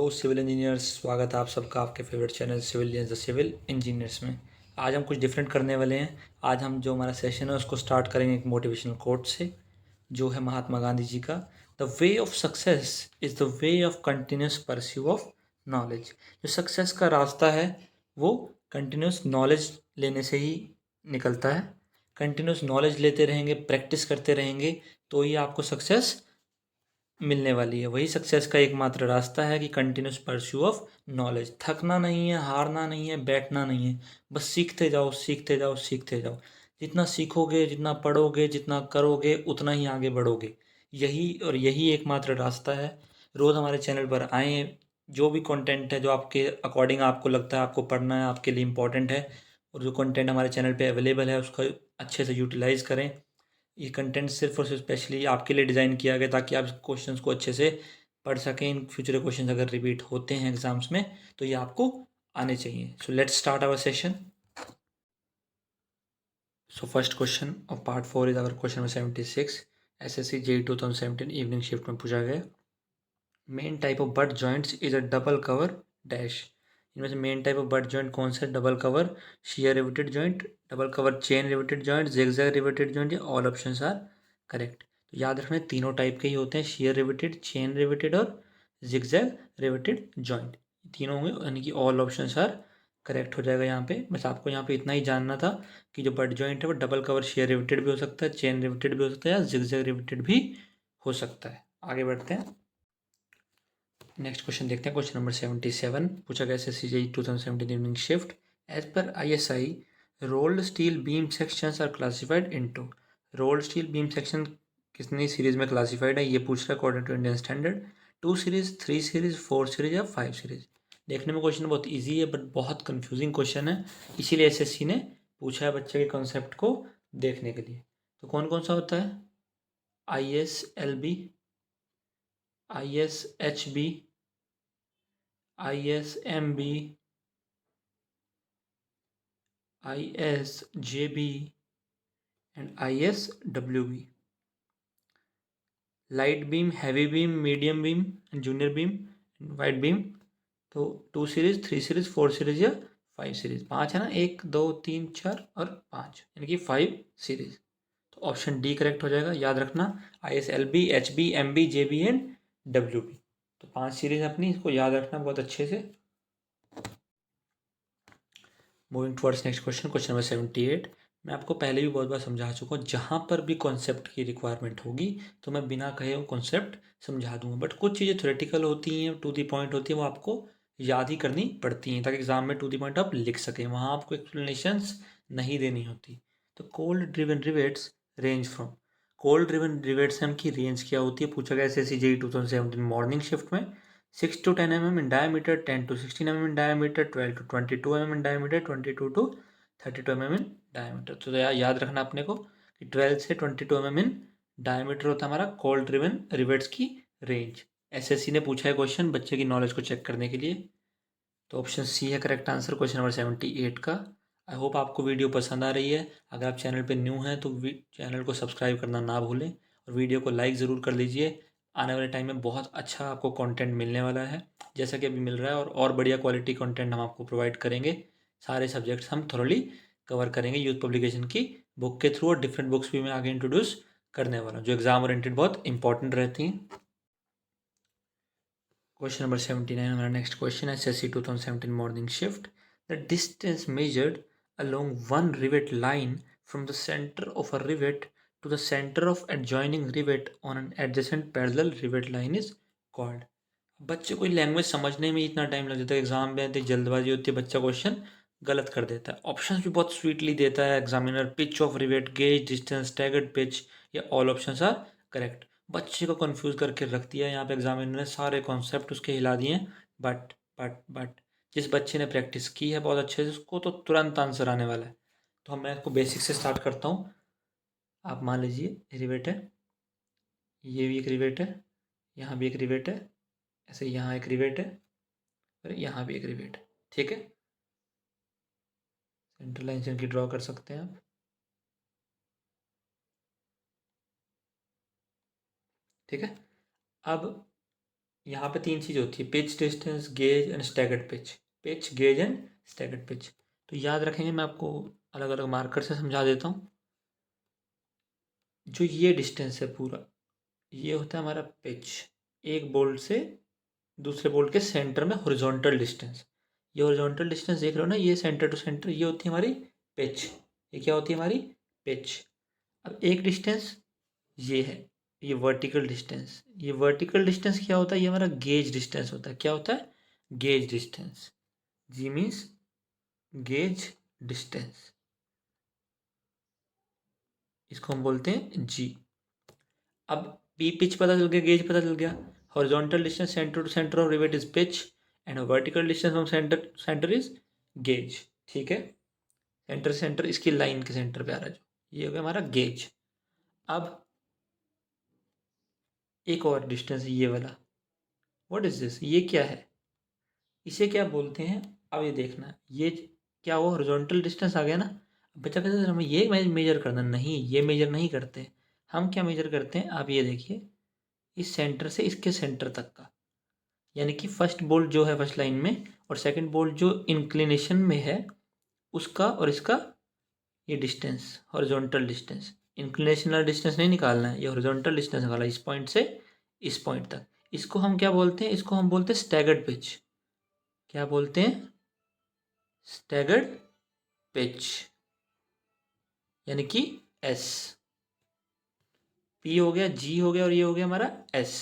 Hello civil engineers, स्वागत है आप सबका आपके favourite channel civilians the civil engineers में। आज हम कुछ डिफरेंट करने वाले हैं। आज हम जो हमारा सेशन है उसको स्टार्ट करेंगे एक मोटिवेशनल कोट से, जो है महात्मा गांधी जी का। The way of success is the way of continuous pursue of knowledge. जो सक्सेस का रास्ता है वो कंटिन्यूस नॉलेज लेने से ही निकलता है। कंटिन्यूस नॉलेज लेते रहेंगे, प्रैक्टिस करते रहेंगे, तो ही आपको सक्सेस मिलने वाली है। वही सक्सेस का एकमात्र रास्ता है कि कंटिन्यूस परस्यू ऑफ नॉलेज। थकना नहीं है, हारना नहीं है, बैठना नहीं है, बस सीखते जाओ सीखते जाओ सीखते जाओ। जितना सीखोगे, जितना पढ़ोगे, जितना करोगे, उतना ही आगे बढ़ोगे। यही एकमात्र रास्ता है। रोज़ हमारे चैनल पर आएँ। जो भी कंटेंट है जो आपके अकॉर्डिंग आपको लगता है आपको पढ़ना है, आपके लिए इम्पोर्टेंट है, और जो कंटेंट हमारे चैनल पे अवेलेबल है उसका अच्छे से यूटिलाइज़ करें। ये कंटेंट सिर्फ और सिर्फ स्पेशली आपके लिए डिज़ाइन किया गया ताकि आप क्वेश्चंस को अच्छे से पढ़ सकें। इन फ्यूचर क्वेश्चंस अगर रिपीट होते हैं एग्जाम्स में तो ये आपको आने चाहिए। So let's start our session. So first question of part 4 is our question number 76। SSC JE 2017 evening shift में पूछा गया। Main type of butt joints is a double cover dash. इनमें से main type of butt joint कौन सा है? Double cover shear riveted joint, double cover chain riveted joint, zigzag riveted joint, या all options are correct. तो याद रखना तीनों टाइप के ही होते हैं, शेयर रिवेटेड, चेन रिवेटेड और जिगजैग रिवेटेड जॉइंट। तीनों होंगे यानी कि ऑल ऑप्शंस आर करेक्ट हो जाएगा यहाँ पे। बस आपको यहाँ पे इतना ही जानना था कि जो बट जॉइंट है वो डबल कवर शेयर रिवेटेड भी हो सकता है, चेन रिवेटेड भी हो सकता है, या जिगजैग रिवेटेड भी हो सकता है। आगे बढ़ते हैं। नेक्स्ट क्वेश्चन देखते हैं। क्वेश्चन नंबर 77 पूछा गया SSC JE 2017 evening shift. As per ISI rolled steel beam sections are classified into. Rolled steel beam section कितनी सीरीज में क्लासिफाइड है ये पूछ रहा है according to Indian standard. 2 series, 3 series, 4 series या 5 सीरीज। देखने में क्वेश्चन बहुत ईजी है बट बहुत कंफ्यूजिंग क्वेश्चन है, इसीलिए एसएससी ने पूछा है बच्चे के कॉन्सेप्ट को देखने के लिए। तो कौन कौन सा होता है? ISLB, ISHB, ISMB, ISJB and ISWB। Light beam, heavy beam, medium beam and junior beam and white beam. तो 2 सीरीज, 3 सीरीज, 4 सीरीज या 5 सीरीज। 5 है ना, 1 2 3 4 और 5 यानी कि 5 सीरीज। तो ऑप्शन डी करेक्ट हो जाएगा। याद रखना ISLB, HB, MB, JB and WB। तो 5 सीरीज अपनी, इसको याद रखना बहुत अच्छे से। Moving towards next question, question number 78। मैं आपको पहले भी बहुत बार समझा चुका हूँ, जहाँ पर भी कॉन्सेप्ट की रिक्वायरमेंट होगी तो मैं बिना कहे वो कॉन्सेप्ट समझा दूंगा। बट कुछ चीज़ें थ्योरेटिकल होती हैं, टू दी पॉइंट होती है, वो आपको याद ही करनी पड़ती हैं ताकि एग्जाम में टू दी पॉइंट आप लिख सकें, वहाँ आपको एक्सप्लेनेशंस नहीं देनी होती। तो cold driven rivets range from. Cold driven rivets की रेंज क्या होती है पूछा गया एसएससी जेईई 2017 मॉर्निंग शिफ्ट में। 6 to 10 mm in diameter, 10 to 16 mm in diameter, 12 to 22 mm in diameter, 22 to 32 mm in diameter। तो याद रखना अपने को कि 12 से 22 mm in diameter होता है हमारा कोल्ड ड्रिवन रिवेट्स की रेंज। एसएससी ने पूछा है क्वेश्चन बच्चे की नॉलेज को चेक करने के लिए। तो ऑप्शन सी है करेक्ट आंसर क्वेश्चन नंबर 78 का। आई होप आपको वीडियो पसंद आ रही है। अगर आप चैनल पे न्यू हैं तो चैनल को सब्सक्राइब करना ना भूलें और वीडियो को लाइक ज़रूर कर लीजिए। आने वाले टाइम में बहुत अच्छा आपको कंटेंट मिलने वाला है, जैसा कि अभी मिल रहा है, और बढ़िया क्वालिटी कंटेंट हम आपको प्रोवाइड करेंगे। सारे सब्जेक्ट्स हम थोरली कवर करेंगे यूथ पब्लिकेशन की बुक के थ्रू, और डिफरेंट बुक्स भी मैं आगे इंट्रोड्यूस करने वाला हूँ जो एग्जाम ओरिएंटेड बहुत इंपॉर्टेंट रहती हैं। क्वेश्चन नंबर 79 हमारा नेक्स्ट क्वेश्चन है SSC 2017 morning shift. The distance measured along one rivet line from the center of a rivet to the center of adjoining rivet on an adjacent parallel rivet line is called। बच्चे को language समझने में इतना time लग जाता है, exam में इतनी जल्दबाजी होती है, बच्चा क्वेश्चन गलत कर देता है। ऑप्शंस भी बहुत स्वीटली देता है examiner, pitch of rivet, gauge, distance, staggered pitch, या ऑल ऑप्शंस आर करेक्ट। बच्चे को कंफ्यूज करके रख दिया यहाँ पे एग्जामिनर ने, सारे कॉन्सेप्ट उसके हिला दिए। बट जिस बच्चे ने प्रैक्टिस की है बहुत अच्छे से उसको तो तुरंत आंसर आने वाला है। तो हम मैं इसको बेसिक से स्टार्ट करता हूँ। आप मान लीजिए रिवेट है, ये भी एक रिवेट है, यहाँ भी एक रिवेट है, ऐसे यहाँ एक रिवेट है और यहाँ भी एक रिवेट है। ठीक है, सेंटर लाइन से इनकी ड्रॉ कर सकते हैं आप। ठीक है, अब यहाँ पे तीन चीज़ होती है, pitch, distance, gauge and staggered pitch. Pitch, gauge and staggered pitch. तो याद रखेंगे, मैं आपको अलग अलग मार्कर से समझा देता हूँ। जो ये डिस्टेंस है पूरा, ये होता है हमारा पिच, एक बोल्ट से दूसरे बोल्ट के सेंटर में हॉरिजॉन्टल डिस्टेंस। ये हॉरिजॉन्टल डिस्टेंस देख रहे हो ना, ये सेंटर टू सेंटर, ये होती है हमारी पिच। ये क्या होती है हमारी पिच। अब एक डिस्टेंस ये है, ये वर्टिकल डिस्टेंस। ये वर्टिकल डिस्टेंस क्या होता है, ये हमारा गेज डिस्टेंस होता है। क्या होता है, गेज डिस्टेंस। जी मीन्स गेज डिस्टेंस, इसको हम बोलते हैं जी। अब पी पिच पता चल गया, गेज पता चल गया। Horizontal distance centre to centre of rivet is pitch and vertical distance from centre centre is gauge. ठीक है, सेंटर सेंटर इसकी लाइन के सेंटर पे आ रहा है, जो ये हो गया हमारा गेज। अब एक और डिस्टेंस है ये वाला, व्हाट इज दिस, ये क्या है, इसे क्या बोलते हैं। अब ये देखना, ये क्या हुआ, हॉरिजॉन्टल डिस्टेंस आ गया ना। बच्चा कहते हैं हमें ये मेजर करना, नहीं ये मेजर नहीं करते। हम क्या मेजर करते हैं, आप ये देखिए, इस सेंटर से इसके सेंटर तक का, यानी कि फर्स्ट बोल्ट जो है फर्स्ट लाइन में, और सेकंड बोल्ट जो इंक्लिनेशन में है, उसका और इसका ये डिस्टेंस, हॉरिजॉन्टल डिस्टेंस। इंक्लिनेशन वाला डिस्टेंस नहीं निकालना है, ये हॉरिजॉन्टल डिस्टेंस निकालना है, इस पॉइंट से इस पॉइंट तक। इसको हम क्या बोलते हैं, इसको हम बोलते हैं स्टैगर्ड पिच। क्या बोलते हैं, स्टैगर्ड पिच, यानी कि एस। पी हो गया, जी हो गया, और ये हो गया हमारा एस।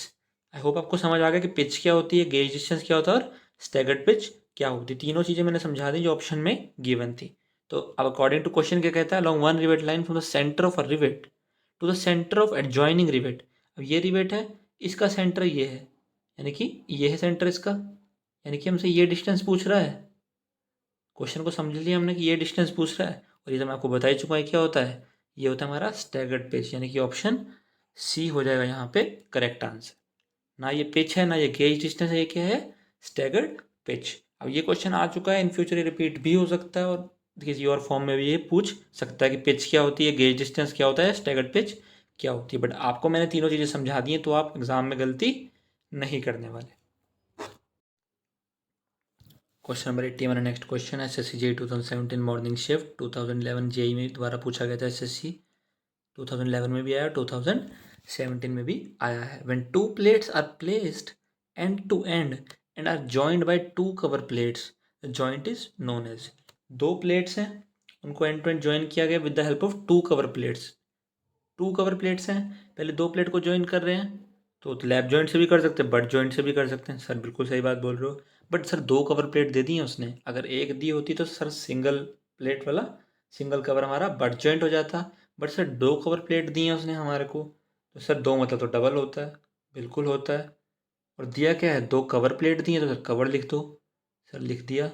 आई होप आपको समझ आ गया कि पिच क्या होती है, गेज डिस्टेंस क्या होता है, और स्टैगर्ड पिच क्या होती है। तीनों चीज़ें मैंने समझा दी जो ऑप्शन में गिवन थी। तो अब अकॉर्डिंग टू क्वेश्चन क्या कहता है, along one rivet line from the centre of a rivet to the centre of adjoining rivet. अब ये रिवेट है, इसका सेंटर ये है, यानी कि ये है सेंटर इसका, यानी कि हमसे ये डिस्टेंस पूछ रहा है। क्वेश्चन को समझ लिया हमने कि ये डिस्टेंस पूछ रहा है, और ये तो मैं आपको बता ही चुका है क्या होता है, ये होता है हमारा स्टैगर्ड पिच, यानी कि ऑप्शन सी हो जाएगा यहाँ पे करेक्ट आंसर। ना ये पिच है ना ये गेज डिस्टेंस है, ये क्या है, स्टैगर्ड पिच। अब ये क्वेश्चन आ चुका है, इन फ्यूचर ये रिपीट भी हो सकता है, और किसी और फॉर्म में भी ये पूछ सकता है कि पिच क्या होती है, गेज डिस्टेंस क्या होता है, स्टैगर्ड पिच क्या होती है। बट आपको मैंने तीनों चीज़ें समझा दी हैं, तो आप एग्जाम में गलती नहीं करने वाले। Question number 81 next question, SSC JE 2017 morning shift 2011 JEE में द्वारा पूछा गया था। एसएससी 2011 में भी आया, 2017 में भी आया है। When two plates are placed end to end are joined by two cover plates, the joint is known as. दो प्लेट्स हैं, उनको एंड टू एंड ज्वाइन किया गया with the help of two cover plates. Two cover plates हैं, पहले दो plate को join कर रहे हैं, तो लैप जॉइंट से भी कर सकते हैं, बट जॉइंट से भी कर सकते हैं। सर बिल्कुल सही बात बोल रहे हो, बट सर दो कवर प्लेट दे दी है उसने, अगर एक दी होती तो सर सिंगल प्लेट वाला सिंगल कवर हमारा बट जॉइंट हो जाता। बट सर दो कवर प्लेट दी है उसने हमारे को, तो सर दो मतलब तो डबल होता है, बिल्कुल होता है। और दिया क्या है, दो कवर प्लेट दी है, तो सर कवर लिख दो। सर लिख दिया।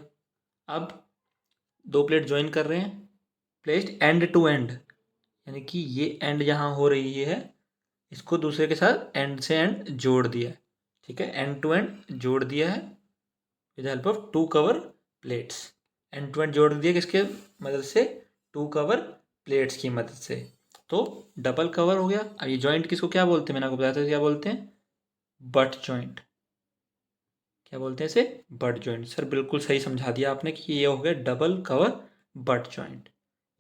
अब दो प्लेट ज्वाइन कर रहे हैं, प्लेस्ड एंड टू एंड, यानी कि ये एंड जहाँ हो रही है, इसको दूसरे के साथ एंड से एंड जोड़ दिया है। ठीक है, एंड टू एंड जोड़ दिया है with help of two cover plates. End to end जोड़ दिया किसके मदद से, टू कवर प्लेट्स की मदद से, तो डबल कवर हो गया। अब ये जॉइंट किसको क्या बोलते हैं, मैंने आपको बताया था क्या बोलते हैं, बट जॉइंट। क्या बोलते हैं इसे, बट जॉइंट। सर बिल्कुल सही समझा दिया आपने कि ये हो गया डबल कवर बट जॉइंट।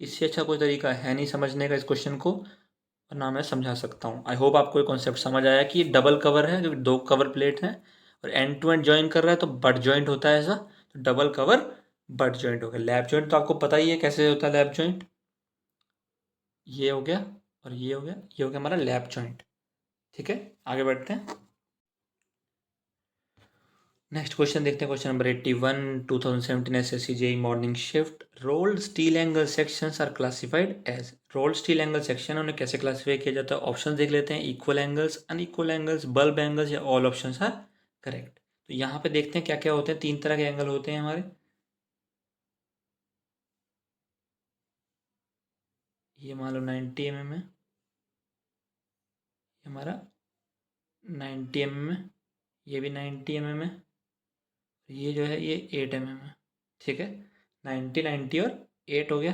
इससे अच्छा कोई तरीका है नहीं समझने का इस क्वेश्चन को, और ना मैं समझा सकता हूँ। आई होप आपको ये कॉन्सेप्ट समझ आया कि डबल कवर है, क्योंकि दो कवर प्लेट हैं, और एंड टू एंड ज्वाइन कर रहा है तो बट जॉइंट होता है ऐसा, तो डबल कवर बट जॉइंट हो गया। लैप जॉइंट तो आपको पता ही है कैसे होता है लैप जॉइंट, ये हो गया और ये हो गया, ये हो गया हमारा लैप जॉइंट। ठीक है, आगे बढ़ते हैं। नेक्स्ट क्वेश्चन देखते हैं, question number 81 2017 SSC JE morning shift. Rolled steel angle sections are classified as. Rolled steel angle section उन्हें कैसे क्लासिफाई किया जाता है, ऑप्शन देख लेते हैं। Equal angles, unequal angles, bulb angles, या ऑल ऑप्शंस आर करेक्ट। तो यहाँ पे देखते हैं क्या क्या होते हैं, तीन तरह के एंगल होते हैं हमारे। ये मान लो 90 mm है, ये हमारा 90 mm है, ये भी 90 mm है, ये जो है ये 8 mm है। ठीक है, 90 90 और 8 हो गया,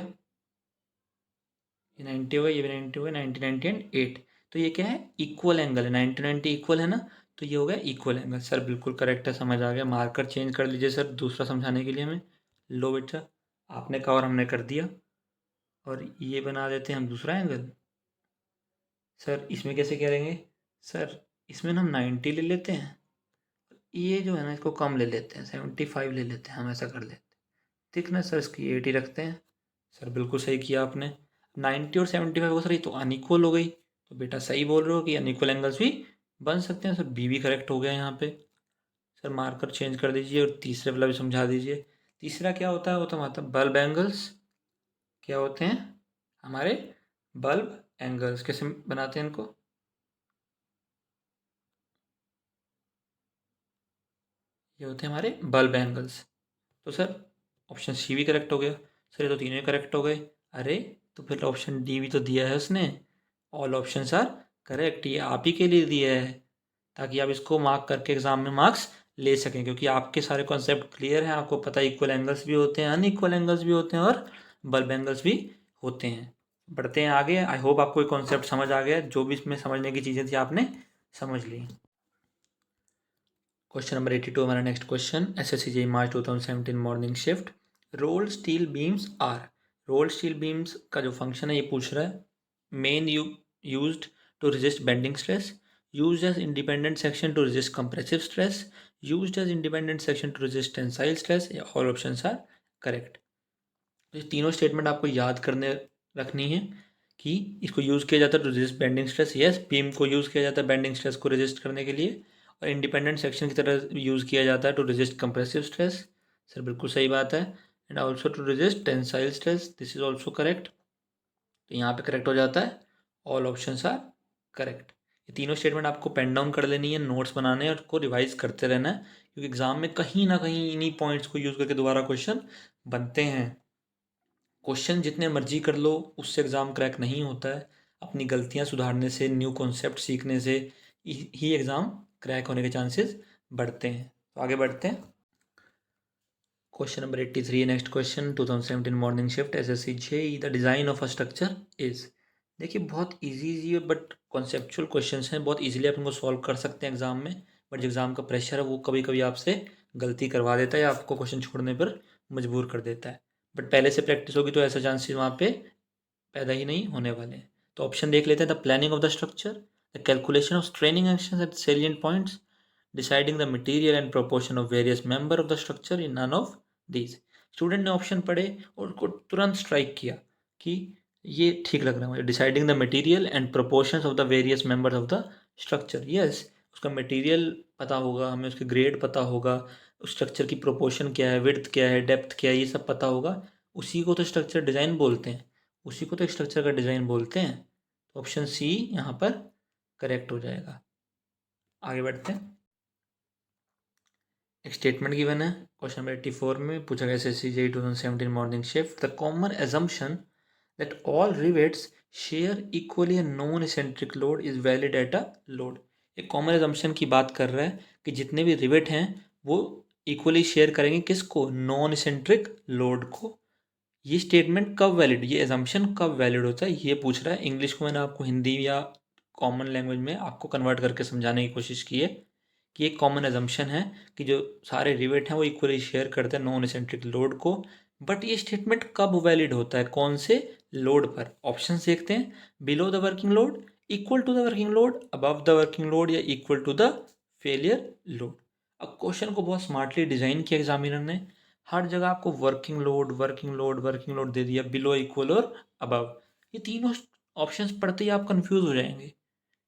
ये 90 हो गया, ये भी 90 हो गया, 90 90 एंड 8। तो ये क्या है, इक्वल एंगल है, 90 90 इक्वल है ना, तो ये हो गया इक्वल एंगल। सर बिल्कुल करेक्ट है, समझ आ गया। मार्कर चेंज कर लीजिए सर दूसरा समझाने के लिए हमें। लो बेटा, आपने कहा और हमने कर दिया। और ये बना देते हैं हम दूसरा एंगल। सर इसमें कैसे करेंगे? सर इसमें ना हम 90 ले लेते हैं, ये जो है ना इसको कम ले लेते हैं, 75 ले लेते हैं, हम ऐसा कर लेते हैं। थिकनेस सर इसकी 80 रखते हैं। सर बिल्कुल सही किया आपने। 90 और 75 को सर ये तो अनइक्वल हो गई, तो बेटा सही बोल रहे हो कि अनइक्वल एंगल्स भी बन सकते हैं। सर बी भी करेक्ट हो गया यहाँ पे। सर मार्कर चेंज कर दीजिए और तीसरे वाला भी समझा दीजिए। तीसरा क्या होता है? वो तो मतलब बल्ब एंगल्स। क्या होते हैं हमारे बल्ब एंगल्स? कैसे बनाते हैं इनको? ये होते हैं हमारे बल्ब एंगल्स। तो सर ऑप्शन सी भी करेक्ट हो गया। सर ये तो तीनों ही करेक्ट हो गए। अरे तो फिर ऑप्शन डी भी तो दिया है उसने, ऑल ऑप्शंस आर करेक्ट। ये आप ही के लिए दिया है ताकि आप इसको मार्क करके एग्जाम में मार्क्स ले सकें, क्योंकि आपके सारे कॉन्सेप्ट क्लियर हैं। आपको पता है इक्वल एंगल्स भी होते हैं, अनइक्वल एंगल्स भी होते हैं और बल्ब एंगल्स भी होते हैं। बढ़ते हैं आगे। आई होप आपको ये कॉन्सेप्ट समझ आ गया, जो भी इसमें समझने की चीज़ें थी आपने समझ ली। क्वेश्चन नंबर 82 हमारा next question, SSC JE March 2017 morning shift. Rolled steel beams are, rolled steel beams का जो फंक्शन है ये पूछ रहा है। Main used to resist bending stress, used as independent section to resist compressive stress, used as independent section to resist tensile stress, या all options are correct. तो ये तीनों स्टेटमेंट आपको याद करने रखनी है कि इसको यूज़ किया जाता है to resist bending stress. Yes, beam को यूज़ किया जाता है बेंडिंग स्ट्रेस को रेजिस्ट करने के लिए, और इंडिपेंडेंट सेक्शन की तरह यूज़ किया जाता है to resist compressive stress. Sir बिल्कुल सही बात है। And also to resist tensile stress, this is also correct. तो यहाँ पे करेक्ट हो जाता है, ऑल ऑप्शंस आर करेक्ट। ये तीनों स्टेटमेंट आपको पेन डाउन कर लेनी है, नोट्स बनाने हैं और उसको रिवाइज करते रहना है, क्योंकि एग्जाम में कहीं ना कहीं इन्हीं पॉइंट्स को यूज़ करके दोबारा क्वेश्चन बनते हैं। क्वेश्चन जितने मर्जी कर लो उससे एग्ज़ाम क्रैक नहीं होता है। अपनी गलतियां सुधारने से, न्यू कॉन्सेप्ट सीखने से ही एग्ज़ाम क्रैक होने के चांसेस बढ़ते हैं। तो आगे बढ़ते हैं। Question number 83 next question, 2017 morning shift SSC JEE, the design of a structure is. देखिए बहुत इजी बट कॉन्सेप्चुअल क्वेश्चन हैं, बहुत इजीली आप इनको सॉल्व कर सकते हैं एग्जाम में। बट जो एग्जाम का प्रेशर है वो कभी कभी आपसे गलती करवा देता है या आपको क्वेश्चन छोड़ने पर मजबूर कर देता है। बट पहले से प्रैक्टिस होगी तो ऐसा चांसेस वहाँ पे पैदा ही नहीं होने वाले। तो ऑप्शन देख लेते हैं। The planning of the structure, the calculation of straining actions at salient points, deciding the material and proportion of various member of the structure, in none of these. Student ने ऑप्शन पढ़े और उनको तुरंत strike किया कि ये ठीक लग रहा है मुझे। Deciding the material and proportions of the various members of the structure, yes. उसका मटेरियल पता होगा हमें, उसके ग्रेड पता होगा, उस स्ट्रक्चर की प्रोपोर्शन क्या है, विड्थ क्या है, डेप्थ क्या है, ये सब पता होगा। उसी को तो स्ट्रक्चर डिज़ाइन बोलते हैं, उसी को तो स्ट्रक्चर का डिज़ाइन बोलते हैं। तो ऑप्शन सी यहाँ पर करेक्ट हो जाएगा। आगे बढ़ते हैं। एक स्टेटमेंट गिवन है क्वेश्चन नंबर 84 में, पूछा गया SSC JE 2017 morning shift, the common assumption that all rivets share equally a non-eccentric load is valid at a load। एक कॉमन एजम्पशन की बात कर रहा है कि जितने भी रिवेट हैं वो इक्वली शेयर करेंगे किसको? नॉन इसेंट्रिक लोड को। ये स्टेटमेंट कब वैलिड, ये एजम्पशन कब वैलिड होता है ये पूछ रहा है। इंग्लिश को मैंने आपको हिंदी या कॉमन लैंग्वेज में आपको कन्वर्ट करके समझाने की कोशिश की है कि एक कॉमन एजम्पशन है कि जो सारे रिवेट हैं वो इक्वली शेयर करते हैं नॉन एसेंट्रिक लोड को। बट ये स्टेटमेंट कब वैलिड होता है, कौन से लोड पर? ऑप्शन देखते हैं। Below the working load, equal to the working load, above the working load, या equal to the failure load. अब क्वेश्चन को बहुत स्मार्टली डिजाइन किया एग्जामिनर ने। हर जगह आपको working load working load working load दे दिया, बिलो, इक्वल और अबव। ये तीनों ऑप्शंस पढ़ते ही आप कंफ्यूज हो जाएंगे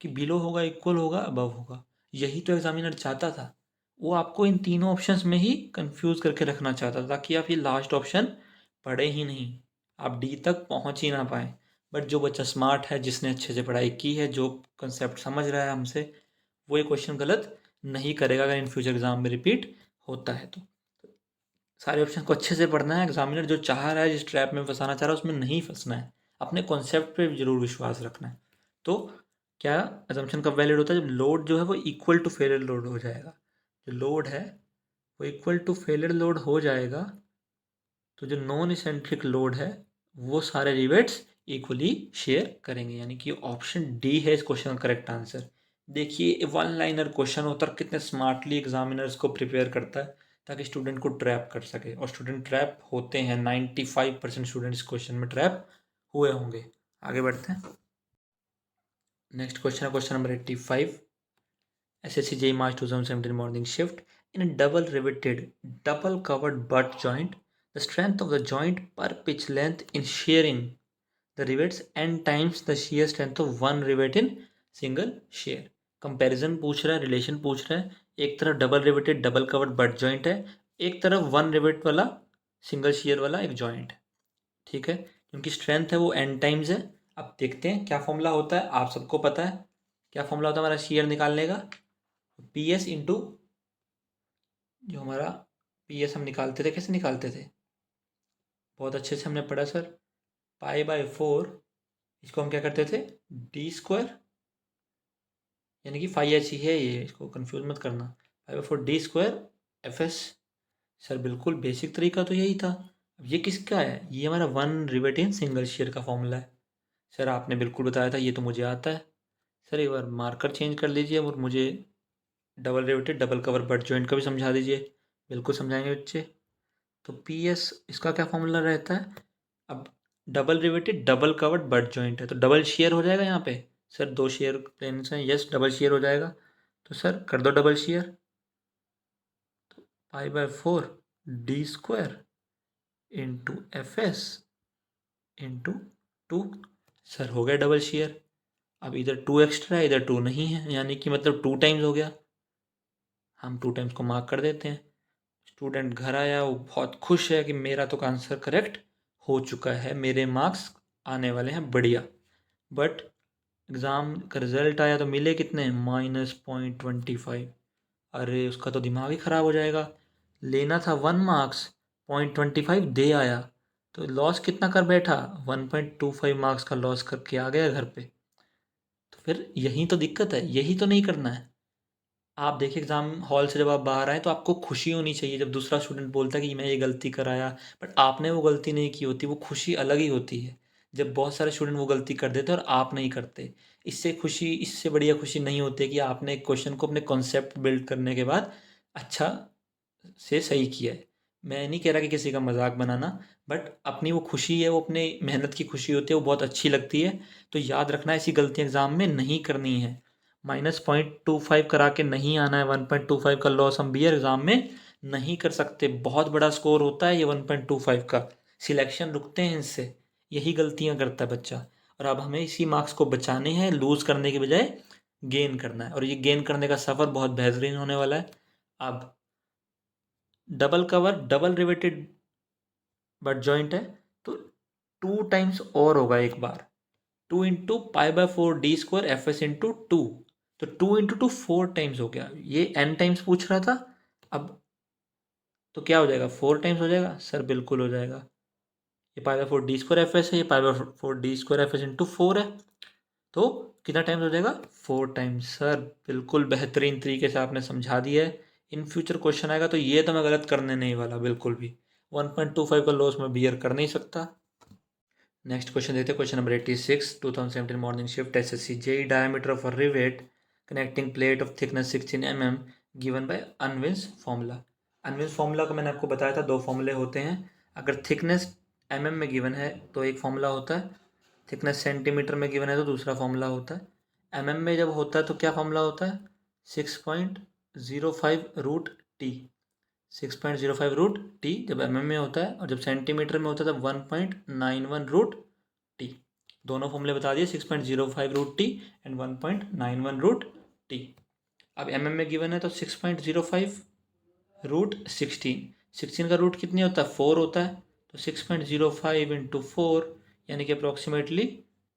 कि बिलो होगा, इक्वल होगा, अबव होगा। यही तो एग्जामिनर चाहता था, वो आपको इन तीनों ऑप्शंस में ही कंफ्यूज करके रखना चाहता था ताकि आप ये लास्ट ऑप्शन पढ़े ही नहीं, आप डी तक पहुंच ही ना पाए। बट जो बच्चा स्मार्ट है, जिसने अच्छे से पढ़ाई की है, जो कंसेप्ट समझ रहा है हमसे, वो ये क्वेश्चन गलत नहीं करेगा अगर इन फ्यूचर एग्जाम में रिपीट होता है तो। सारे ऑप्शन को अच्छे से पढ़ना है। एग्जामिनर जो चाह रहा है, जिस ट्रैप में फंसाना चाह रहा है, उसमें नहीं फंसना है। अपने कॉन्सेप्ट पे जरूर विश्वास रखना है। तो क्या असम्पशन कब वैलिड होता है? जब लोड जो है वो इक्वल टू फेलियर लोड हो जाएगा। जो लोड है वो इक्वल टू फेलियर लोड हो जाएगा, तो जो नॉन इसेंट्रिक लोड है वो सारे रिवेट्स इक्वली शेयर करेंगे। यानी कि ऑप्शन डी है इस क्वेश्चन का करेक्ट आंसर। देखिए, वन लाइनर क्वेश्चन होता है, कितने स्मार्टली एग्जामिनर्स को प्रिपेयर करता है ताकि स्टूडेंट को ट्रैप कर सके, और स्टूडेंट ट्रैप होते हैं। 95% स्टूडेंट्स क्वेश्चन में ट्रैप हुए होंगे। आगे बढ़ते हैं। नेक्स्ट क्वेश्चन है question number 85। SSC JEE March 2017 morning shift. In a double riveted, double covered butt joint, the strength of the joint per pitch length in shearing the rivets n times the shear strength of one rivet in single shear. Comparison पूछ रहा है, relation पूछ रहा है। एक तरफ double riveted double covered butt joint है, एक तरफ वन रिवेट वाला सिंगल शेयर वाला एक जॉइंट है। ठीक है, क्योंकि स्ट्रेंथ है वो n टाइम्स है। अब देखते हैं क्या फॉर्मूला होता है, आप सबको पता है क्या फॉर्मूला होता है हमारा शेयर निकालने का। PS इंटू जो हमारा PS हम निकालते थे, कैसे निकालते थे, बहुत अच्छे से हमने पढ़ा सर। π/4, इसको हम क्या करते थे, d², यानी कि 5h ही है ये, इसको कंफ्यूज मत करना। π/4 d² FS। सर बिल्कुल बेसिक तरीका तो यही था। अब ये किसका है, ये हमारा one rivet in single share का फॉर्मूला है। सर आपने बिल्कुल बताया था, ये तो मुझे आता है। सर एक बार मार्कर चेंज कर लीजिए और मुझे double riveted double cover butt joint का भी समझा दीजिए। बिल्कुल समझाएंगे बच्चे। तो PS इसका क्या फॉर्मूला रहता है। अब double riveted double covered butt joint है तो डबल शेयर हो जाएगा यहाँ पे। सर दो शेयर प्लेन्स हैं, यस डबल शेयर हो जाएगा। तो सर कर दो डबल शेयर, तो π/4 d² into FS into 2। Sir हो गया डबल शेयर। अब इधर 2 एक्स्ट्रा है, इधर 2 नहीं है, यानी कि मतलब 2 टाइम्स हो गया। हम 2 टाइम्स को मार्क कर देते हैं। स्टूडेंट घर आया, वो बहुत खुश है कि मेरा तो आंसर करेक्ट हो चुका है, मेरे मार्क्स आने वाले हैं बढ़िया। बट एग्ज़ाम का रिजल्ट आया तो मिले कितने, -0.25। अरे उसका तो दिमाग ही ख़राब हो जाएगा। लेना था 1 मार्क्स, 0.25 दे आया, तो लॉस कितना कर बैठा, 1.25 मार्क्स का लॉस करके आ गया घर पे। तो फिर यही तो दिक्कत है, यही तो नहीं करना है। आप देखिए एग्ज़ाम हॉल से जब आप बाहर आए तो आपको खुशी होनी चाहिए जब दूसरा स्टूडेंट बोलता है कि मैं ये गलती कराया, बट आपने वो गलती नहीं की होती, वो खुशी अलग ही होती है। जब बहुत सारे स्टूडेंट वो गलती कर देते हैं और आप नहीं करते, इससे खुशी, इससे बढ़िया खुशी नहीं होती है कि आपने एक क्वेश्चन को अपने कॉन्सेप्ट बिल्ड करने के बाद अच्छा से सही किया है। मैं नहीं कह रहा कि किसी का मजाक बनाना, बट अपनी वो खुशी है, वो अपने मेहनत की खुशी होती है, वो बहुत अच्छी लगती है। तो याद रखना ऐसी गलती एग्ज़ाम में नहीं करनी है। -0.25 करा के नहीं आना है, 1.25 का लॉस हम BA एग्ज़ाम में नहीं कर सकते। बहुत बड़ा स्कोर होता है ये 1.25 का, सिलेक्शन रुकते हैं इससे, यही गलतियाँ करता है बच्चा। और अब हमें इसी मार्क्स को बचाने हैं, लूज़ करने के बजाय गेन करना है, और ये गेन करने का सफ़र बहुत बेहतरीन होने वाला है। अब double cover double riveted butt joint है तो 2 टाइम्स और होगा एक बार, 2 इंटू π/4 d² FS इंटू 2। तो 2 इंटू 2 4 टाइम्स हो गया, ये n टाइम्स पूछ रहा था। अब तो क्या हो जाएगा, 4 टाइम्स हो जाएगा। सर बिल्कुल हो जाएगा। ये π/4 d² FS है, ये π/4 d² FS इंटू 4 है, तो कितना टाइम्स हो जाएगा, 4 टाइम्स। सर बिल्कुल बेहतरीन तरीके से आपने समझा दिया है। इन फ्यूचर क्वेश्चन आएगा तो ये तो मैं गलत करने नहीं वाला बिल्कुल भी। 1.25 का लॉस मैं बियर कर नहीं सकता। नेक्स्ट क्वेश्चन देखते हैं, question number 86, 2017 morning shift SSC JEE diameter of a rivet connecting plate of thickness 16 mm given by Unwin's formula. Unwin's formula का मैंने आपको बताया था, दो फॉर्मूले होते हैं। अगर थिकनेस mm में गिवन है तो एक फॉर्मूला होता है, थिकनेस सेंटीमीटर में गिवन है तो दूसरा फॉर्मूला होता है। में जब होता है तो क्या फॉर्मूला होता है, 6.05√T। 6.05√T जब में होता है, और जब सेंटीमीटर में होता है तब 1.91√T। दोनों फॉर्मूले बता दिए, 6.05√T एंड 1.91√T। अब में गिवन है तो 6.05√16, 16 का रूट कितनी होता है, 4 होता है, तो 6.05 इंटू 4 यानी कि अप्रोक्सीमेटली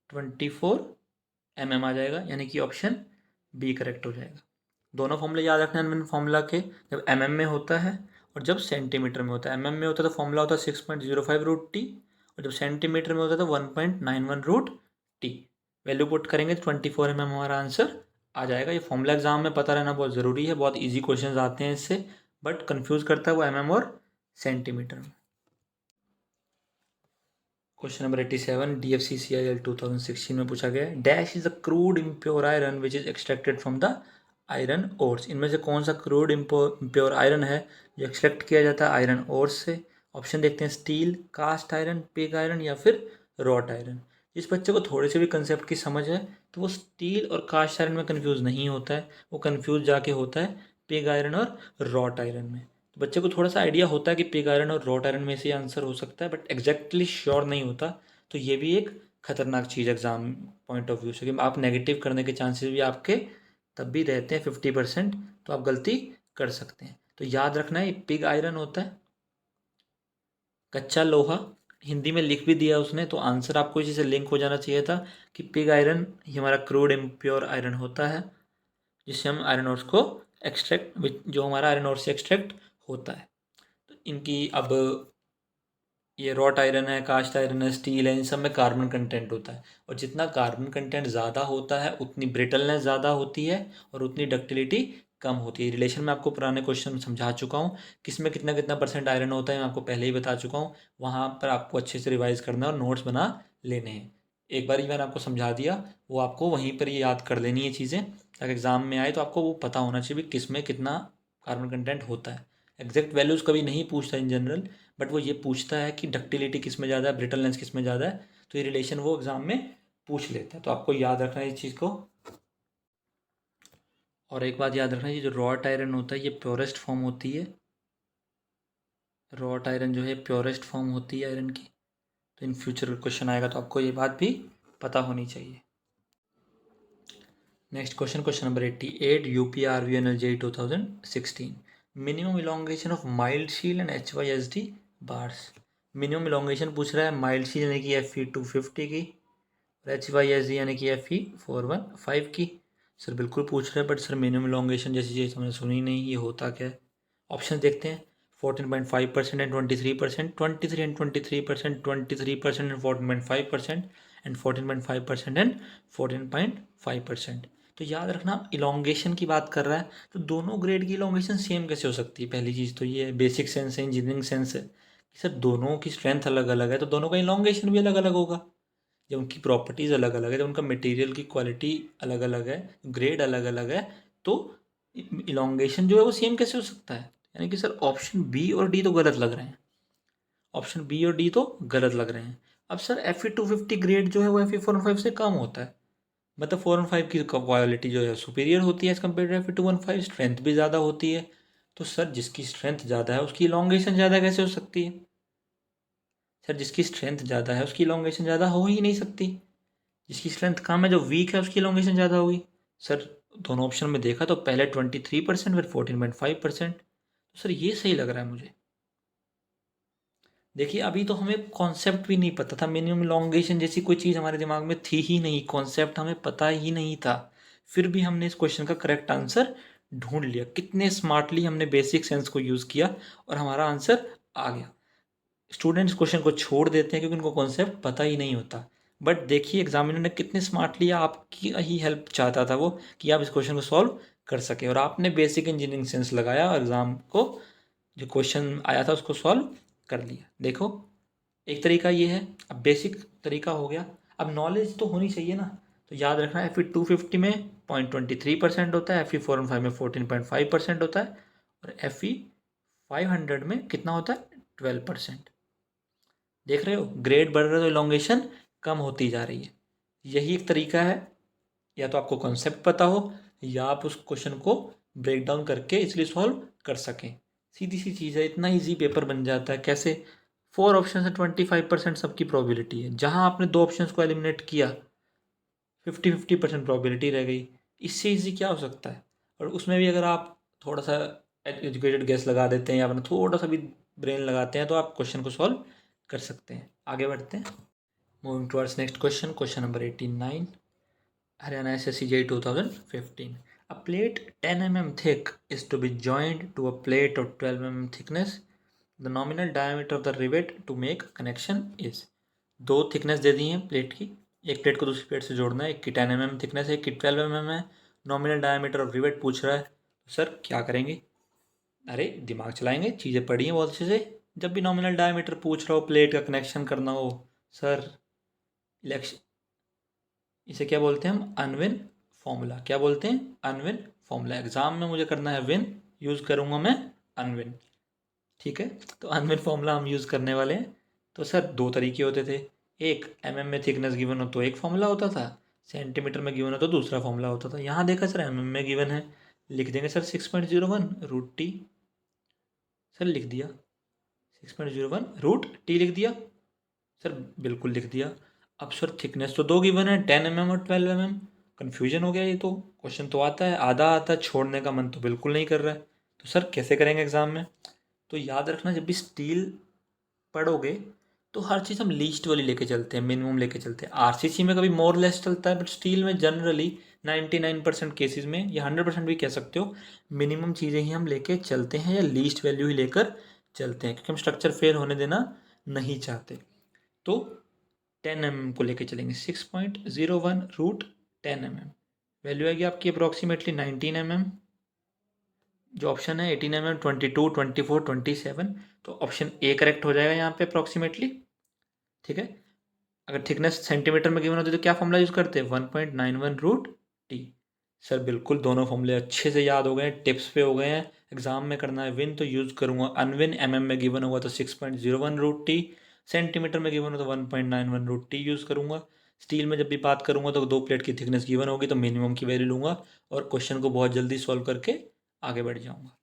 24 आ जाएगा, यानी कि ऑप्शन बी करेक्ट हो जाएगा। दोनों फॉर्मूले याद रखना है फॉर्मूला के, जब में होता है और जब सेंटीमीटर में होता है। में होता है तो फॉर्मूला होता है 6.05√T, और जब सेंटीमीटर में होता है तो 1.91√T। वैल्यू पुट करेंगे तो 24 हमारा आंसर आ जाएगा। ये फॉर्मूला एग्जाम में पता रहना बहुत ज़रूरी है, बहुत ईजी क्वेश्चन आते हैं इससे, बट कन्फ्यूज़ करता है वो और सेंटीमीटर में। क्वेश्चन नंबर 87 DFCCIL 2016 में पूछा गया है, dash is a crude impure iron which is extracted from the iron ores. इनमें से कौन सा क्रूड इम्प्योर आयरन है जो एक्सट्रैक्ट किया जाता है आयरन ओर्स से? ऑप्शन देखते हैं, steel, cast iron, pig iron या फिर रॉट आयरन। जिस बच्चे को थोड़े से भी कंसेप्ट की समझ है तो वो स्टील और कास्ट आयरन में कंफ्यूज नहीं होता है, वो कंफ्यूज जाके होता है पिग आयरन और रॉट आयरन में। तो बच्चे को थोड़ा सा आइडिया होता है कि पिग आयरन और रॉट आयरन में से आंसर हो सकता है, बट एग्जैक्टली श्योर नहीं होता। तो ये भी एक खतरनाक चीज़ एग्जाम पॉइंट ऑफ व्यू से कि आप नेगेटिव करने के चांसेस भी आपके तब भी रहते हैं 50%, तो आप गलती कर सकते हैं। तो याद रखना है, पिग आयरन होता है कच्चा लोहा। हिंदी में लिख भी दिया उसने, तो आंसर आपको इसी से लिंक हो जाना चाहिए था कि पिग आयरन ही हमारा क्रूड इम्प्योर आयरन होता है, जिससे हम आयरन ओर्स को एक्सट्रैक्ट, जो हमारा आयरन ओर से एक्सट्रैक्ट होता है। तो इनकी अब ये रॉट आयरन है, कास्ट आयरन है, स्टील है, इन सब में कार्बन कंटेंट होता है, और जितना कार्बन कंटेंट ज़्यादा होता है उतनी ब्रिटलनेस ज़्यादा होती है और उतनी डक्टिलिटी कम होती है। रिलेशन में आपको पुराने क्वेश्चन में समझा चुका हूँ, किसमें कितना कितना परसेंट आयरन होता है मैं आपको पहले ही बता चुका हूँ। वहाँ पर आपको अच्छे से रिवाइज करना है और नोट्स बना लेने हैं। एक बार ही मैंने आपको समझा दिया, वो आपको वहीं पर ही याद कर लेनी है चीज़ें, ताकि एग्ज़ाम में आए तो आपको वो पता होना चाहिए किस में कितना कार्बन कंटेंट होता है। एग्जैक्ट वैल्यूज़ कभी नहीं पूछता इन जनरल, बट वो ये पूछता है कि डक्टिलिटी किस में ज़्यादा है, ब्रिटलनेस किस में ज़्यादा है, तो ये रिलेशन वो एग्ज़ाम में पूछ लेता है, तो आपको याद रखना है इस चीज़ को। और एक बात याद रखना, ये जो रॉट आयरन होता है ये प्योरेस्ट फॉर्म होती है। रॉट आयरन जो है प्योरेस्ट फॉर्म होती है आयरन की, तो इन फ्यूचर क्वेश्चन आएगा तो आपको ये बात भी पता होनी चाहिए। Next question, question number 88 UPRVNLJ 2016, minimum elongation of mild steel and HYSD bars. Minimum elongation पूछ रहा है माइल्ड शील यानी कि FE 250 की, और HYSD यानी कि FE 415 की। सर बिल्कुल पूछ रहे हैं, बट सर मिनिमम इलोंगेशन जैसी चीज़ हमने सुनी नहीं, ये होता क्या है? ऑप्शन देखते हैं, 14.5% and 23%, 23 and 23%, 23% and 14.5%, and 14.5% and 14.5%। तो याद रखना, इलोंगेशन की बात कर रहा है तो दोनों ग्रेड की इलोंगेशन सेम कैसे हो सकती है? पहली चीज़ तो ये बेसिक सेंस है, इंजीनियरिंग सेंस है कि सर दोनों की स्ट्रेंथ अलग अलग है, तो दोनों का इलोंगेशन भी अलग अलग होगा। जब उनकी प्रॉपर्टीज़ अलग अलग है, जब उनका मटेरियल की क्वालिटी अलग अलग है, ग्रेड अलग अलग है, तो इलोंगेशन जो है वो सेम कैसे हो सकता है? यानी कि सर ऑप्शन बी और डी तो गलत लग रहे हैं, ऑप्शन बी और डी तो गलत लग रहे हैं। अब सर FE 250 ग्रेड जो है वो FE 415 से कम होता है, मतलब 415 की क्वालिटी जो है सुपीरियर होती है as compare to FE 215, strength भी ज़्यादा होती है। तो सर जिसकी स्ट्रेंथ ज़्यादा है उसकी इलोंगेशन ज़्यादा कैसे हो सकती है? सर जिसकी स्ट्रेंथ ज़्यादा है उसकी इलोंगेशन ज़्यादा हो ही नहीं सकती। जिसकी स्ट्रेंथ कम है, जो वीक है, उसकी इलोंगेशन ज़्यादा होगी। सर दोनों ऑप्शन में देखा तो पहले 23% फिर 14.5%, तो सर ये सही लग रहा है मुझे। देखिए अभी तो हमें कॉन्सेप्ट भी नहीं पता था, मिनिमम इलोंगेशन जैसी कोई चीज़ हमारे दिमाग में थी ही नहीं, कॉन्सेप्ट हमें पता ही नहीं था, फिर भी हमने इस क्वेश्चन का करेक्ट आंसर ढूंढ लिया। कितने स्मार्टली हमने बेसिक सेंस को यूज़ किया और हमारा आंसर आ गया। स्टूडेंट्स क्वेश्चन को छोड़ देते हैं क्योंकि उनको कॉन्सेप्ट पता ही नहीं होता, बट देखिए एग्जामिनर ने कितने स्मार्टली आपकी ही हेल्प चाहता था वो, कि आप इस क्वेश्चन को सॉल्व कर सके, और आपने बेसिक इंजीनियरिंग सेंस लगाया और एग्ज़ाम को जो क्वेश्चन आया था उसको सॉल्व कर लिया। देखो एक तरीका ये है, अब बेसिक तरीका हो गया, अब नॉलेज तो होनी चाहिए ना। तो याद रखना, FE 250 में 0.23% होता है, FE 415 में 14.5% होता है, और FE 500 में कितना होता है? 12%। देख रहे हो, ग्रेड बढ़ रहा है तो इलोंगेशन कम होती जा रही है। यही एक तरीका है, या तो आपको कॉन्सेप्ट पता हो या आप उस क्वेश्चन को ब्रेक डाउन करके इसलिए सॉल्व कर सकें। सीधी सी चीज़ है, इतना इजी पेपर बन जाता है। कैसे? 4 ऑप्शन है, 25% सबकी प्रोबेबिलिटी है, जहाँ आपने 2 ऑप्शन को एलिमिनेट किया 50-50% प्रोबेबिलिटी रह गई। इससे इजी क्या हो सकता है? और उसमें भी अगर आप थोड़ा सा एजुकेटेड गेस लगा देते हैं या अपना थोड़ा सा भी ब्रेन लगाते हैं तो आप क्वेश्चन को सॉल्व कर सकते हैं। आगे बढ़ते हैं, moving towards next question, question number 89, Haryana SSC JEE 2015. A plate 10 mm thick is to be joined to a plate of 12 mm thickness. The nominal diameter of the rivet to make connection is. दो thickness दे दी हैं plate की, एक plate को दूसरी plate से जोड़ना है, एक की 10 mm थिकनेस है, एक की 12 mm है। नॉमिनल डायमीटर ऑफ रिवेट पूछ रहा है, तो सर क्या करेंगे? अरे दिमाग चलाएंगे, चीज़ें पढ़ी हैं बहुत अच्छे से। जब भी नॉमिनल डायमीटर पूछ रहा हो, प्लेट का कनेक्शन करना हो, सर इलेक्शन, इसे क्या बोलते हैं हम, अनविन फॉर्मूला। क्या बोलते हैं, अनविन फॉर्मूला। एग्जाम में मुझे करना है विन, यूज़ करूँगा मैं अनविन। ठीक है, तो अनविन फॉर्मूला हम यूज़ करने वाले हैं। तो सर दो तरीके होते थे, एक एमएम में थिकनेस गिवन हो तो एक फॉर्मूला होता था, सेंटीमीटर में गिवन हो तो दूसरा फॉर्मूला होता था। यहाँ देखा सर एमएम में गिवन है, लिख देंगे सर 6.01 √t। सर लिख दिया 6.01 √t लिख दिया सर, बिल्कुल लिख दिया। अब सर थिकनेस तो दो गिवन है, 10 mm और 12 mm। कन्फ्यूजन हो गया ये तो, क्वेश्चन तो आता है, आधा आता है, छोड़ने का मन तो बिल्कुल नहीं कर रहा है। तो सर कैसे करेंगे एग्जाम में। तो याद रखना, जब भी स्टील पढ़ोगे तो हर चीज़ हम लीस्ट वाली लेके चलते हैं, मिनिमम लेके चलते हैं। आरसीसी में कभी मोर लेस चलता है, बट स्टील में जनरली 99% केसेस में, या 100% भी कह सकते हो, मिनिमम चीज़ें ही हम लेके चलते हैं या लीस्ट वैल्यू ही लेकर चलते हैं, क्योंकि हम स्ट्रक्चर फेल होने देना नहीं चाहते। तो 10 mm को लेके चलेंगे, 6.01 √10 mm। वैल्यू आएगी आपकी अप्रोक्सीमेटली 19 mm। जो ऑप्शन है 18 mm, 22, 24, 27, तो ऑप्शन ए करेक्ट हो जाएगा यहाँ पे अप्रोक्सीमेटली। ठीक है, अगर थिकनेस सेंटीमीटर में गिवन होती है तो क्या फॉर्मूला यूज़ करते हैं, 1.91 √t। सर बिल्कुल दोनों फॉर्मूले अच्छे से याद हो गए हैं, टिप्स पे हो गए हैं। एग्जाम में करना है विन तो यूज़ करूँगा अनविन, एमएम में गिवन होगा तो 6.01 √t, सेंटीमीटर में गिवन हो तो 1.91 √t यूज़ करूँगा। स्टील में जब भी बात करूँगा तो 2 प्लेट की थिकनेस गिवन होगी तो मिनिमम की वैल्यू लूँगा और क्वेश्चन को बहुत जल्दी सॉल्व करके आगे बढ़ जाऊँगा।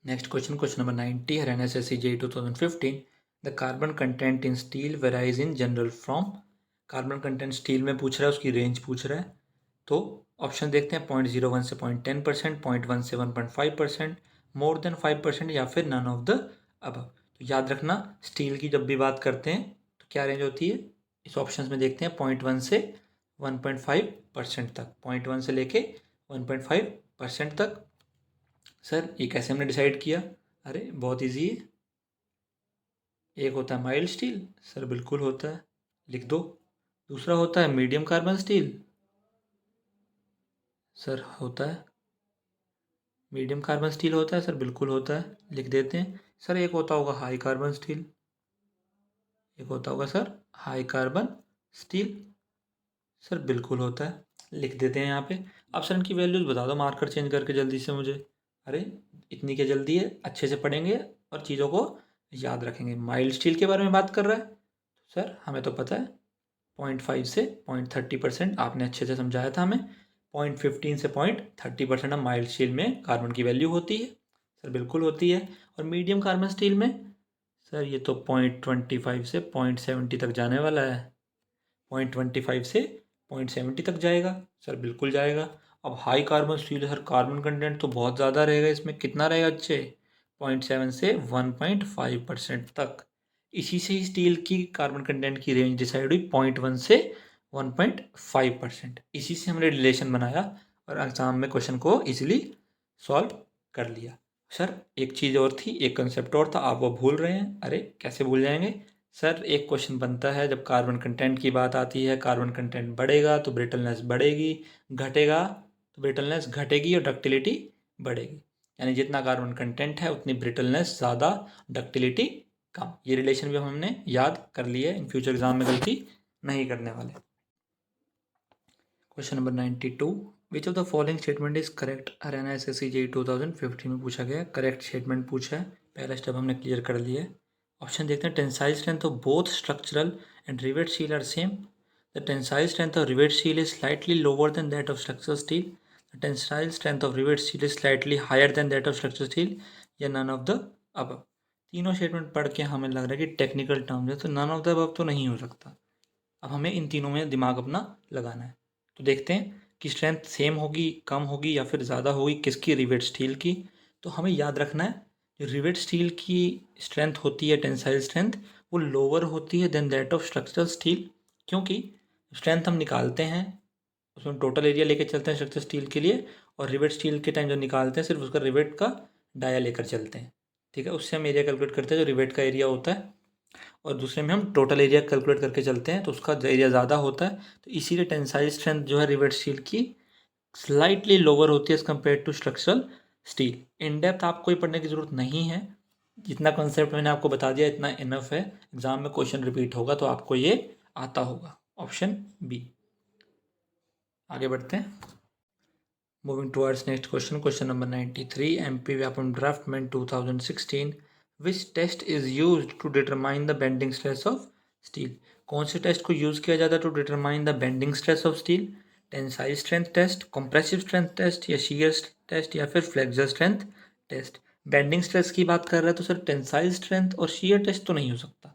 Next question number 90, Haryana SSC JEE 2015। The carbon content in steel varies in general from. Carbon content steel में पूछ रहा है, उसकी रेंज पूछ रहा है। तो ऑप्शन देखते हैं, 0.01 से 0.10%, 0.1 से 1.5%, मोर देन 5% या फिर नन ऑफ द अब। तो याद रखना, स्टील की जब भी बात करते हैं तो क्या रेंज होती है, इस ऑप्शन में देखते हैं 0.1 से 1.5% तक, 0.1 से लेके 1.5% तक। सर ये कैसे हमने डिसाइड किया, अरे बहुत इजी है। एक होता है माइल्ड स्टील, सर बिल्कुल होता है, लिख दो। दूसरा होता है मीडियम कार्बन स्टील, सर होता है। मीडियम कार्बन स्टील होता है सर, बिल्कुल होता है, लिख देते हैं। सर एक होता होगा हाई कार्बन स्टील, एक होता होगा sir high carbon steel, sir बिल्कुल होता है, लिख देते हैं यहाँ पे। अब सर इनकी वैल्यूज बता दो मार्कर चेंज करके जल्दी से मुझे। अरे इतनी क्या जल्दी है, अच्छे से पढ़ेंगे और चीज़ों को याद रखेंगे। माइल्ड स्टील के बारे में बात कर रहा है सर, हमें तो पता है 0.5 से 0.30%, आपने अच्छे से समझाया था हमें। 0.15 से 0.30% हम माइल्ड स्टील में कार्बन की वैल्यू होती है, सर बिल्कुल होती है। और मीडियम कार्बन स्टील में सर ये तो 0.25 से 0.70 तक जाने वाला है, 0.25 से 0.70 तक जाएगा, सर बिल्कुल जाएगा। अब हाई कार्बन स्टील है सर, कार्बन कंटेंट तो बहुत ज़्यादा रहेगा इसमें, कितना रहेगा अच्छे, 0.7 से 1.5% तक। इसी से ही स्टील की कार्बन कंटेंट की रेंज डिसाइड हुई 0.1 से 1.5%। इसी से हमने रिलेशन बनाया और एग्जाम में क्वेश्चन को इजीली सॉल्व कर लिया। सर एक चीज़ और थी, एक कंसेप्ट और था, आप वो भूल रहे हैं। अरे कैसे भूल जाएंगे सर, एक क्वेश्चन बनता है जब कार्बन कंटेंट की बात आती है, कार्बन कंटेंट बढ़ेगा तो ब्रिटलनेस बढ़ेगी, घटेगा तो ब्रिटलनेस घटेगी और डक्टिलिटी बढ़ेगी। यानी जितना कार्बन कंटेंट है उतनी ब्रिटलनेस ज़्यादा, डक्टिलिटी कम। ये रिलेशन भी हमने याद कर लिया है, इन फ्यूचर एग्जाम में गलती नहीं करने वाले। Question number 92, which of the following statement is correct. Haryana SSC JEE 2015 में पूछा गया, करेक्ट स्टेटमेंट पूछा है। पहला स्टेप हमने क्लियर कर लिया है। ऑप्शन देखते हैं, tensile strength of both structural and rivet steel are same. The tensile strength of rivet steel is slightly lower than that of structural steel. The tensile strength of rivet steel is slightly higher than that of structural steel, या none of the above. तीनों statement पढ़ के हमें लग रहा है कि technical term है, तो नन ऑफ द अबव तो नहीं हो सकता। अब हमें इन तीनों में दिमाग अपना लगाना है। तो देखते हैं कि स्ट्रेंथ सेम होगी, कम होगी या फिर ज़्यादा होगी, किसकी, रिवेट स्टील की। तो हमें याद रखना है, जो रिवेट स्टील की स्ट्रेंथ होती है, टेंसाइल स्ट्रेंथ, वो लोअर होती है than that of structural steel. क्योंकि स्ट्रेंथ हम निकालते हैं, उसमें टोटल एरिया लेके चलते हैं स्ट्रक्चरल स्टील के लिए, और रिवेट स्टील के टाइम जो निकालते हैं सिर्फ उसका रिवेट का डाया लेकर चलते हैं। ठीक है, उससे हम एरिया कैलकुलेट करते हैं जो रिवेट का एरिया होता है, और दूसरे में हम टोटल एरिया कैलकुलेट करके चलते हैं तो उसका एरिया ज़्यादा होता है। तो इसीलिए टेंसाइल स्ट्रेंथ जो है रिवेट स्टील की स्लाइटली लोअर होती है as compare to structural steel. In depth आपको ये पढ़ने की ज़रूरत नहीं है, जितना कॉन्सेप्ट मैंने आपको बता दिया इतना इनफ है, एग्जाम में क्वेश्चन रिपीट होगा तो आपको ये आता होगा। Option B. आगे बढ़ते हैं। Moving towards next question, question number 93, MP Vyapam draftsman 2016, which test is used to determine the bending stress of steel. कौन से टेस्ट को यूज किया जाता है to determine the bending stress of steel? Tensile strength test, compressive strength test, या shear test, या फिर flexure strength test. Bending stress की बात कर रहा है तो सर टेंसाइल स्ट्रेंथ और शियर टेस्ट तो नहीं हो सकता।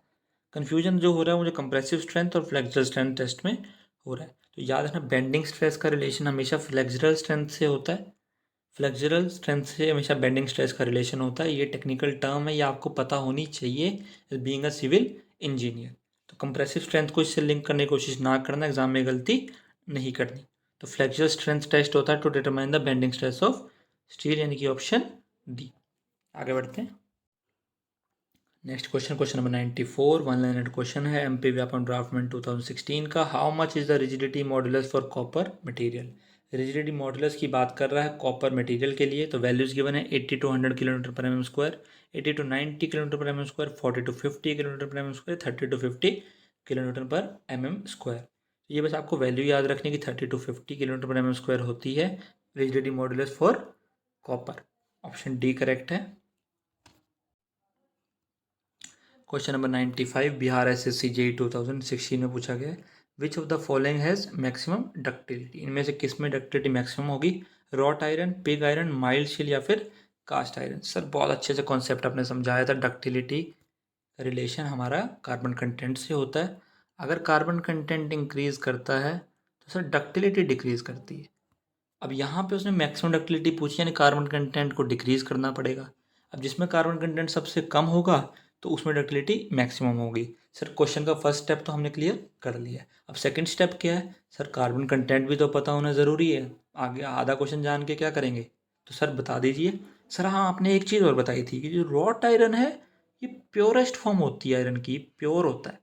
कन्फ्यूजन जो हो रहा है मुझे कंप्रेसिव स्ट्रेंथ और फ्लेक्सर स्ट्रेंथ टेस्ट में हो रहा है। तो याद रखना बेंडिंग स्ट्रेस का रिलेशन हमेशा फ्लेक्सरल स्ट्रेंथ से होता है। फ्लेक्सरल स्ट्रेंथ से हमेशा बेंडिंग स्ट्रेस का रिलेशन होता है। ये टेक्निकल टर्म है, ये आपको पता होनी चाहिए बीइंग अ सिविल इंजीनियर। तो कंप्रेसिव स्ट्रेंथ को इससे लिंक करने की कोशिश ना करना, एग्जाम में गलती नहीं करनी। तो फ्लेक्सरल स्ट्रेंथ टेस्ट होता है to determine the bending stress of steel, यानी कि ऑप्शन डी। आगे बढ़ते हैं। Next question, question number 94, one liner question है एमपी व्यापम ड्राफ्टमैन 2016 का। How much is the rigidity modulus for copper material. Rigidity modulus की बात कर रहा है कॉपर मटेरियल के लिए। तो वैल्यूज गिवन है 80 to 100 किलोमीटर पर एम स्क्वायर, 80 to 90 किलोमीटर पर एम स्क्वायर, 40 to 50 किलोमीटर पर एम स्क्वायर, 30 to 50 किलोमीटर पर एम स्क्वायर। ये बस आपको वैल्यू याद रखने की 30 to 50 किलोमीटर पर एम स्क्वायर होती है rigidity modulus for copper. Option D correct है। Question number 95, Bihar SSC JE 2016 में पूछा गया है, which of the following has maximum ductility. इनमें से किस में डक्टिलिटी मैक्सिमम होगी? Wrought iron, pig iron, mild steel, या फिर कास्ट आयरन। सर बहुत अच्छे से कॉन्सेप्ट आपने समझाया था। डक्टिलिटी रिलेशन हमारा कार्बन कंटेंट से होता है। अगर कार्बन कंटेंट इंक्रीज करता है तो सर डक्टिलिटी डिक्रीज करती है। अब यहाँ पे उसने मैक्सिमम डक्टिलिटी पूछी, यानी कार्बन कंटेंट को डिक्रीज करना पड़ेगा। अब जिसमें कार्बन कंटेंट सबसे कम होगा तो उसमें डक्टिलिटी मैक्सिमम होगी। सर क्वेश्चन का फर्स्ट स्टेप तो हमने क्लियर कर लिया। अब सेकंड स्टेप क्या है? सर कार्बन कंटेंट भी तो पता होना ज़रूरी है। आगे आधा क्वेश्चन जान के क्या करेंगे? तो सर बता दीजिए। सर हाँ, आपने एक चीज़ और बताई थी कि जो रॉट आयरन है ये प्योरेस्ट फॉर्म होती है आयरन की, प्योर होता है,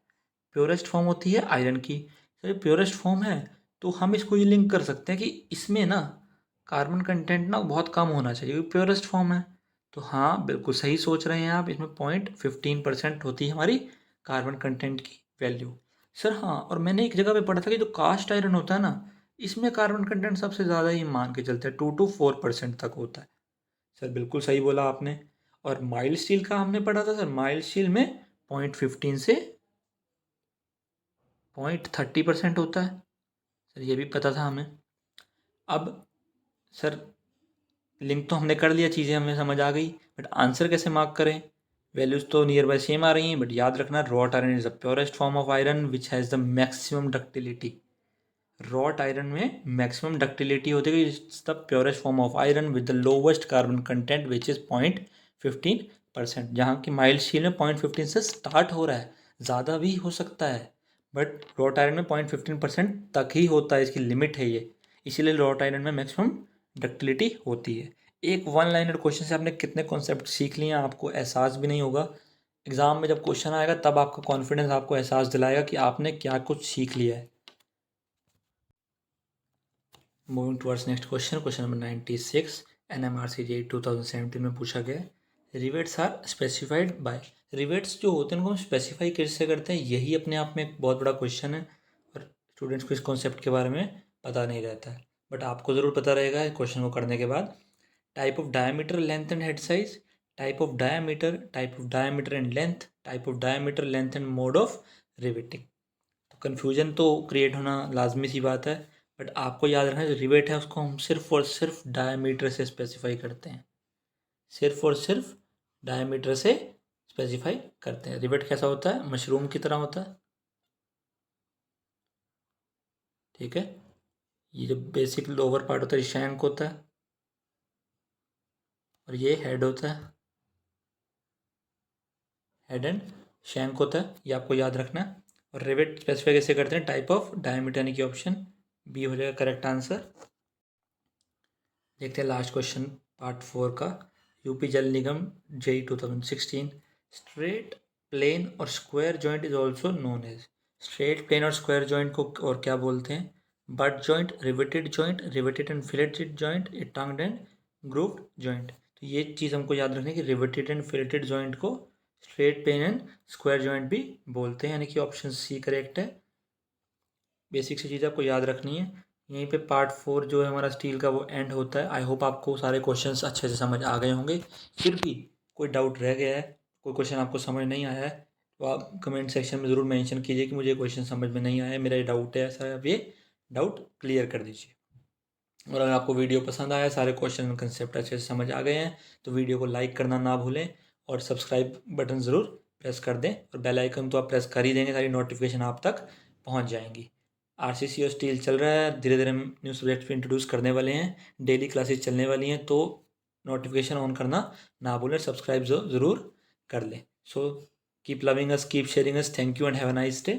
प्योरेस्ट फॉर्म होती है आयरन की। तो ये प्योरेस्ट फॉर्म है तो हम इसको ये लिंक कर सकते हैं कि इसमें ना कार्बन कंटेंट ना बहुत कम होना चाहिए क्योंकि प्योरेस्ट फॉर्म है। तो हाँ बिल्कुल सही सोच रहे हैं आप, इसमें 0.15% होती है हमारी कार्बन कंटेंट की वैल्यू। सर हाँ, और मैंने एक जगह पे पढ़ा था कि जो कास्ट आयरन होता है ना, इसमें कार्बन कंटेंट सबसे ज़्यादा ही मान के चलते हैं, 2 to 4% तक होता है। सर बिल्कुल सही बोला आपने। और माइल्ड स्टील का हमने पढ़ा था सर, माइल्ड स्टील में 0.15 से 0.30% होता है। सर ये भी पता था हमें। अब सर लिंक तो हमने कर लिया, चीज़ें हमें समझ आ गई, बट आंसर कैसे मार्क करें? वैल्यूज तो नियर बाय सेम आ रही हैं, बट याद रखना wrought iron is the purest form of iron which has the maximum ductility. Wrought iron में मैक्सिमम डक्टिलिटी होती है, it's the purest form of iron with the lowest carbon content which is 0.15%। जहाँ की mild steel में 0.15 से start हो रहा है, ज़्यादा भी हो सकता है, बट रॉट आयरन में 0.15% तक ही होता है, इसकी लिमिट है ये। इसीलिए रॉट आयरन में मैक्सिमम डक्टिलिटी होती है। एक वन लाइनर क्वेश्चन से आपने कितने कॉन्सेप्ट सीख लिए हैं आपको एहसास भी नहीं होगा। एग्जाम में जब क्वेश्चन आएगा तब आपका कॉन्फिडेंस आपको एहसास दिलाएगा कि आपने क्या कुछ सीख लिया है। Moving towards next question, question number 96, NMRC JE 2017 में पूछा गया है, rivets are specified by. Rivets जो होते हैं उनको हम स्पेसिफाई कैसे करते हैं, यही अपने आप में एक बहुत बड़ा क्वेश्चन है और स्टूडेंट्स को इस कॉन्सेप्ट के बारे में पता नहीं रहता है, बट आपको ज़रूर पता रहेगा इस क्वेश्चन को करने के बाद। Type of diameter, length and head size, type of diameter and length, type of diameter, length and mode of riveting. तो कन्फ्यूजन तो क्रिएट होना लाजमी सी बात है, बट आपको याद रखना जो रिवेट है उसको हम सिर्फ और सिर्फ डायमीटर से स्पेसिफाई करते हैं, सिर्फ और सिर्फ डायमीटर से स्पेसिफाई करते हैं। रिवेट कैसा होता है? मशरूम की तरह होता है, ठीक है। ये जो बेसिक लोअर पार्ट होता है शैंक होता है, और ये हेड होता है, हेड एंड शैंक होता है, ये आपको याद रखना है। और रिवेट स्पेसिफाई कैसे करते हैं? टाइप ऑफ डायमीटर, यानी कि ऑप्शन बी हो जाएगा करेक्ट आंसर। देखते हैं लास्ट क्वेश्चन पार्ट 4 का। UP Jal Nigam JE 2016, straight plane और square joint is also known as. Straight plane और स्क्वायर जॉइंट को और क्या बोलते हैं? Butt joint, riveted and filleted joint, tongued and grooved joint. तो ये चीज़ हमको याद रखनी है कि रिवेटेड एंड फिलेटेड जॉइंट को straight plane and square joint भी बोलते हैं, यानी कि ऑप्शन सी करेक्ट है। बेसिक सी चीज़ आपको याद रखनी है। यहीं पे पार्ट 4 जो है हमारा स्टील का वो एंड होता है। आई होप आपको सारे क्वेश्चंस अच्छे से समझ आ गए होंगे। फिर भी कोई डाउट रह गया है, कोई क्वेश्चन आपको समझ नहीं आया है, तो आप कमेंट सेक्शन में ज़रूर मेंशन कीजिए कि मुझे क्वेश्चन समझ में नहीं आया, मेरा ये डाउट है ऐसा, आप ये डाउट क्लियर कर दीजिए। और अगर आपको वीडियो पसंद आया, सारे क्वेश्चन कंसेप्ट अच्छे से समझ आ गए हैं, तो वीडियो को लाइक करना ना भूलें और सब्सक्राइब बटन ज़रूर प्रेस कर दें। और बेल आइकन तो आप प्रेस कर ही देंगे, सारी नोटिफिकेशन आप तक पहुंच जाएंगी। आरसीसी और स्टील चल रहा है, धीरे धीरे हम न्यू सब्जेक्ट भी इंट्रोड्यूस करने वाले हैं, डेली क्लासेस चलने वाली हैं, तो नोटिफिकेशन ऑन करना ना भूलें, सब्सक्राइब ज़रूर कर लें। So keep loving us, keep sharing us, thank you and have a nice day.